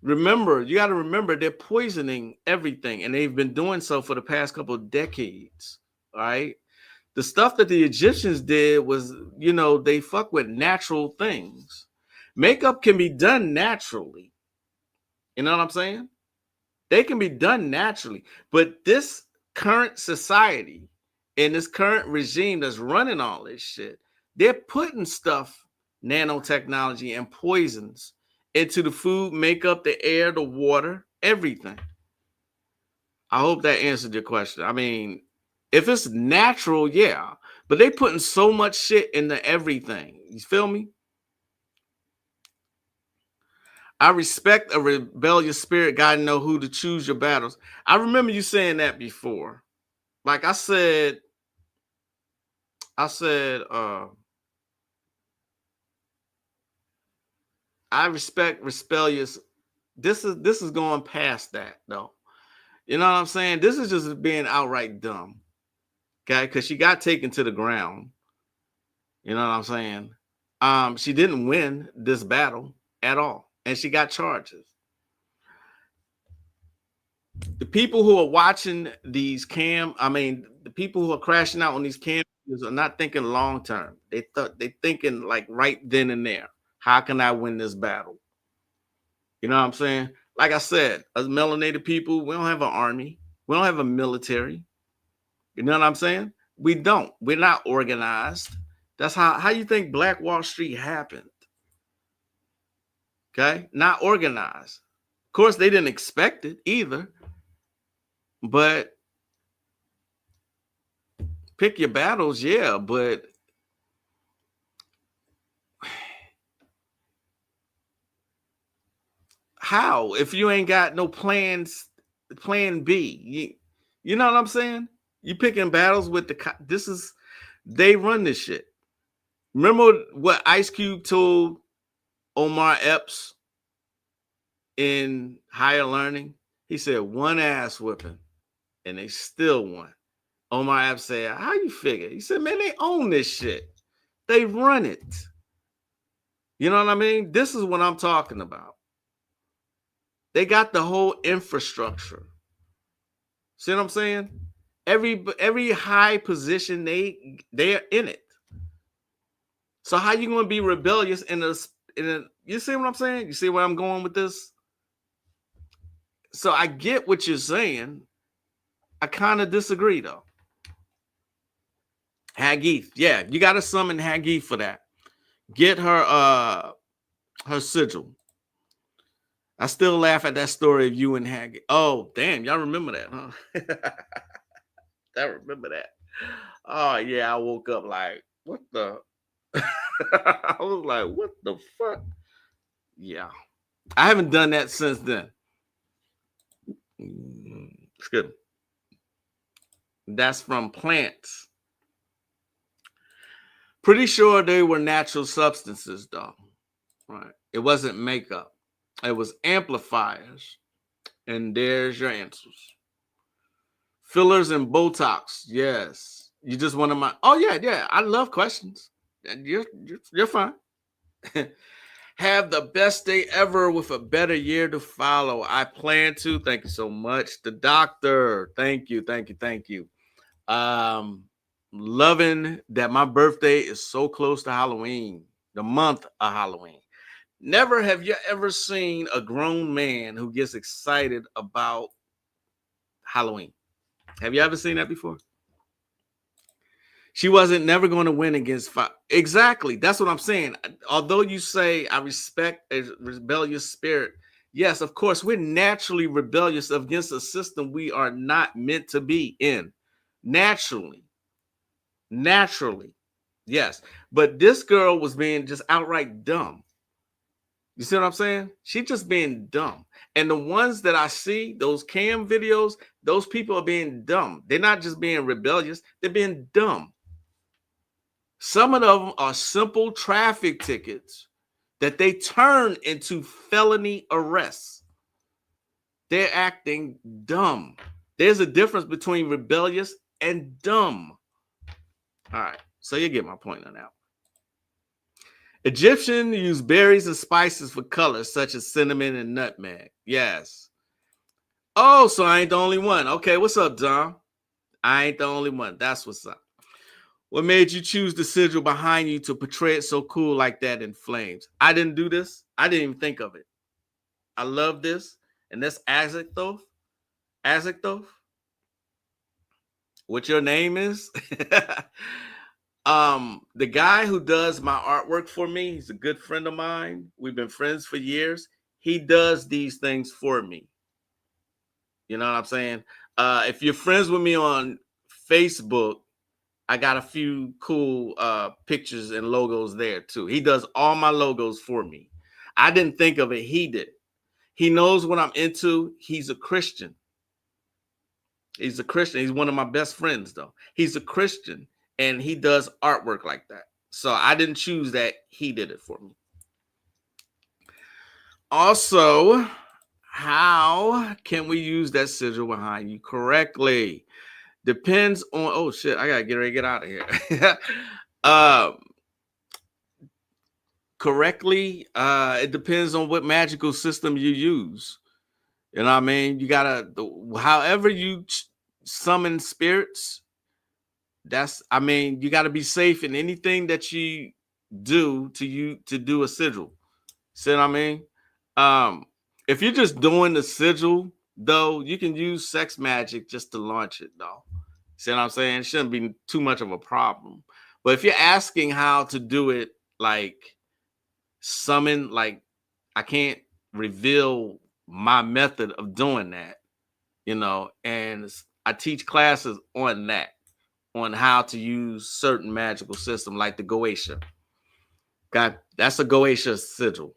Remember, you got to remember they're poisoning everything, and they've been doing so for the past couple of decades. All right. The stuff that the Egyptians did was, they fuck with natural things. Makeup can be done naturally. You know what I'm saying? They can be done naturally. But this current society and this current regime that's running all this shit, they're putting stuff, nanotechnology and poisons into the food, makeup, the air, the water, everything. I hope that answered your question. I mean, if it's natural, yeah, but they putting so much shit into everything. You feel me? I respect a rebellious spirit. Gotta know who to choose your battles. I remember you saying that before. Like I said, I respect rebellious. This is going past that though. You know what I'm saying? This is just being outright dumb. Okay, because she got taken to the ground. You know what I'm saying? She didn't win this battle at all, and she got charges. The people who are watching these the people who are crashing out on these cam videos are not thinking long term. They thinking like right then and there. How can I win this battle? You know what I'm saying? Like I said, as melanated people, we don't have an army. We don't have a military. You know what I'm saying? We don't. We're not organized. That's how you think Black Wall Street happened. Okay? Not organized. Of course, they didn't expect it either. But pick your battles, yeah, but how? If you ain't got no plan B, you know what I'm saying? You picking battles with they run this shit. Remember what Ice Cube told Omar Epps in Higher Learning? He said, one ass whipping, and they still won. Omar Epps said, how you figure? He said, man, they own this shit. They run it. You know what I mean? This is what I'm talking about. They got the whole infrastructure. See what I'm saying? Every high position, they're in it. So how you going to be rebellious in a you see what I'm saying? You see where I'm going with this? So I get what you're saying. I kind of disagree though. Hageeth, yeah, you got to summon Hageeth for that. Get her sigil. I still laugh at that story of you and Hageeth. Oh, damn, y'all remember that, huh? I remember that. Oh yeah, I woke up like, what the? I was like, what the fuck? Yeah, I haven't done that since then. It's good. That's from plants. Pretty sure they were natural substances, though. Right? It wasn't makeup. It was amplifiers. And there's your answers. Fillers and Botox. Yes. You just one of my. Oh yeah. I love questions. You're fine. Have the best day ever with a better year to follow. I plan to. Thank you so much. The doctor. Thank you. Loving that my birthday is so close to Halloween, the month of Halloween. Never have you ever seen a grown man who gets excited about Halloween. Have you ever seen that before? She wasn't never going to win against five. Exactly. That's what I'm saying. Although you say I respect a rebellious spirit, yes, of course, we're naturally rebellious against a system we are not meant to be in. Naturally. Yes. But this girl was being just outright dumb. You see what I'm saying? She just being dumb. And the ones that I see, those cam videos, those people are being dumb. They're not just being rebellious. They're being dumb. Some of them are simple traffic tickets that they turn into felony arrests. They're acting dumb. There's a difference between rebellious and dumb. All right, so you get my point on that. Egyptians use berries and spices for colors such as cinnamon and nutmeg. Yes. Oh, so I ain't the only one. Okay, what's up, Dom? I ain't the only one. That's what's up. What made you choose the sigil behind you to portray it so cool like that in flames? I didn't do this. I didn't even think of it. I love this. And that's Azathoth. Azathoth. What your name is? The guy who does my artwork for me, he's a good friend of mine. We've been friends for years. He does these things for me. You know what I'm saying? If you're friends with me on Facebook, I got a few cool pictures and logos there too. He does all my logos for me. I didn't think of it. He did. He knows what I'm into. He's a Christian. He's a Christian. He's one of my best friends, though. He's a Christian, and he does artwork like that. So I didn't choose that. He did it for me. Also, how can we use that sigil behind you correctly? Depends on, oh shit, I gotta get ready to get out of here. Correctly, it depends on what magical system you use. You know what I mean? You gotta, however you summon spirits, you gotta be safe in anything that you do to do a sigil. See what I mean? If you're just doing the sigil, though, you can use sex magic just to launch it, though. See what I'm saying? It shouldn't be too much of a problem. But if you're asking how to do it, like summon, like I can't reveal my method of doing that, and I teach classes on that, on how to use certain magical system like the Goetia. That's a Goetia sigil.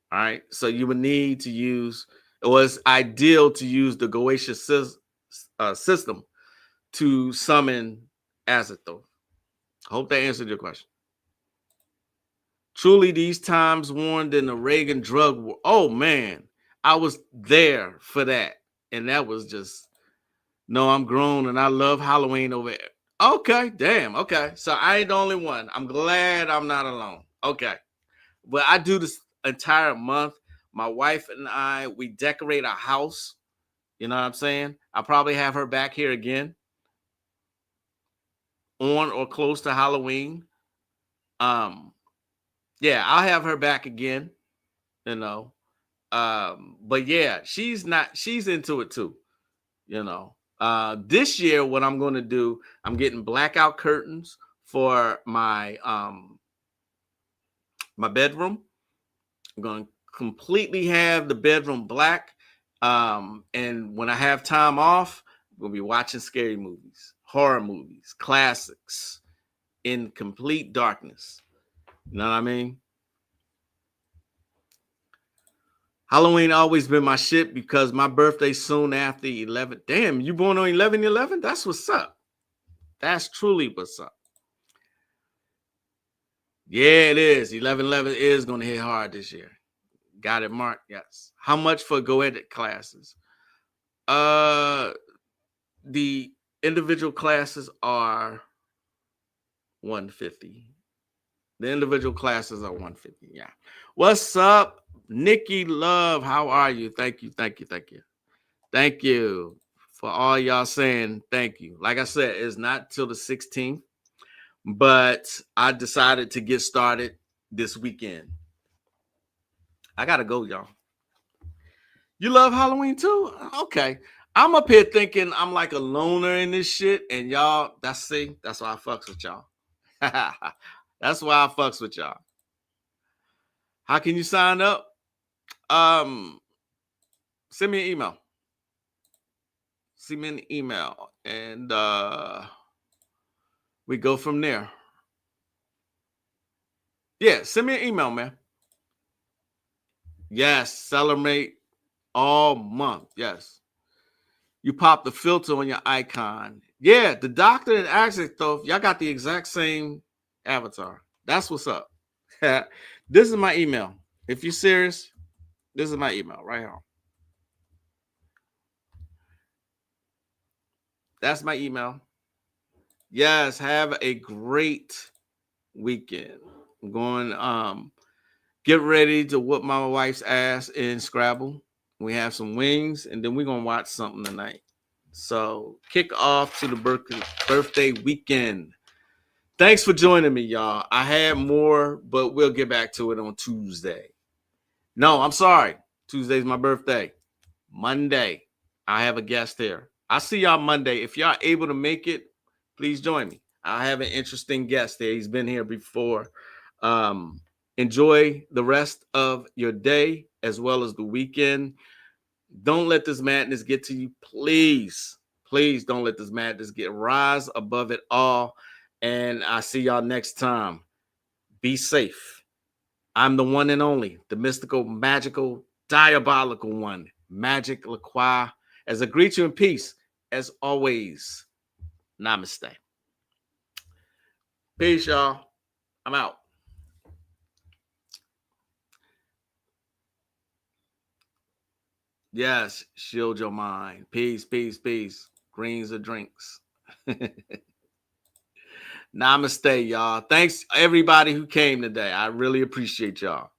All right. So you would need to use, it was ideal to use the Goetia system to summon Azathoth. Hope that answered your question. Truly, these times warned in the Reagan drug war. Oh, man. I was there for that. And that was just, no, I'm grown and I love Halloween over there. Okay, damn. Okay. So I ain't the only one. I'm glad I'm not alone. Okay. But I do this entire month. My wife and I, we decorate our house. You know what I'm saying? I'll probably have her back here again on or close to Halloween. Yeah, I'll have her back again, but yeah, she's into it too, This year, what I'm going to do, I'm getting blackout curtains for my my bedroom. I'm going to completely have the bedroom black. And when I have time off, we'll be watching scary movies, horror movies, classics in complete darkness. You know what I mean? Halloween always been my shit because my birthday soon after 11. Damn, you born on 11/11? That's what's up. That's truly what's up. Yeah, it is. 11/11 is going to hit hard this year. Got it, Mark? Yes. How much for go-edit classes? The individual classes are $150. The individual classes are $150. Yeah. What's up, Nikki Love? How are you? Thank you. Thank you for all y'all saying thank you. Like I said, it's not till the 16th, but I decided to get started this weekend. I gotta go, y'all. You love Halloween too? Okay. I'm up here thinking I'm like a loner in this shit, and y'all, that's why I fucks with y'all. That's why I fucks with y'all. How can you sign up? Send me an email. Send me an email, and we go from there. Yeah, send me an email, man. Yes, celebrate all month. Yes. You pop the filter on your icon. Yeah, the doctor and Azathoth, y'all got the exact same avatar. That's what's up. This is my email. If you're serious, this is my email right here. That's my email. Yes, have a great weekend. I'm going get ready to whoop my wife's ass in Scrabble. We have some wings, and then we're gonna watch something tonight. So kick off to the birthday weekend. Thanks for joining me, y'all. I had more, but we'll get back to it on Tuesday. No, I'm sorry. Tuesday's my birthday. Monday, I have a guest here. I'll see y'all Monday. If y'all able to make it, please join me. I have an interesting guest there. He's been here before. Enjoy the rest of your day as well as the weekend. Don't let this madness get to you. Please, please don't let this madness get rise above it all. And I'll see y'all next time. Be safe. I'm the one and only, the mystical, magical, diabolical one, Magick LaCroix. As I greet you in peace, as always, namaste. Peace, y'all. I'm out. Yes, shield your mind. Peace, peace, peace. Greens or drinks. Namaste, y'all. Thanks everybody who came today. I really appreciate y'all.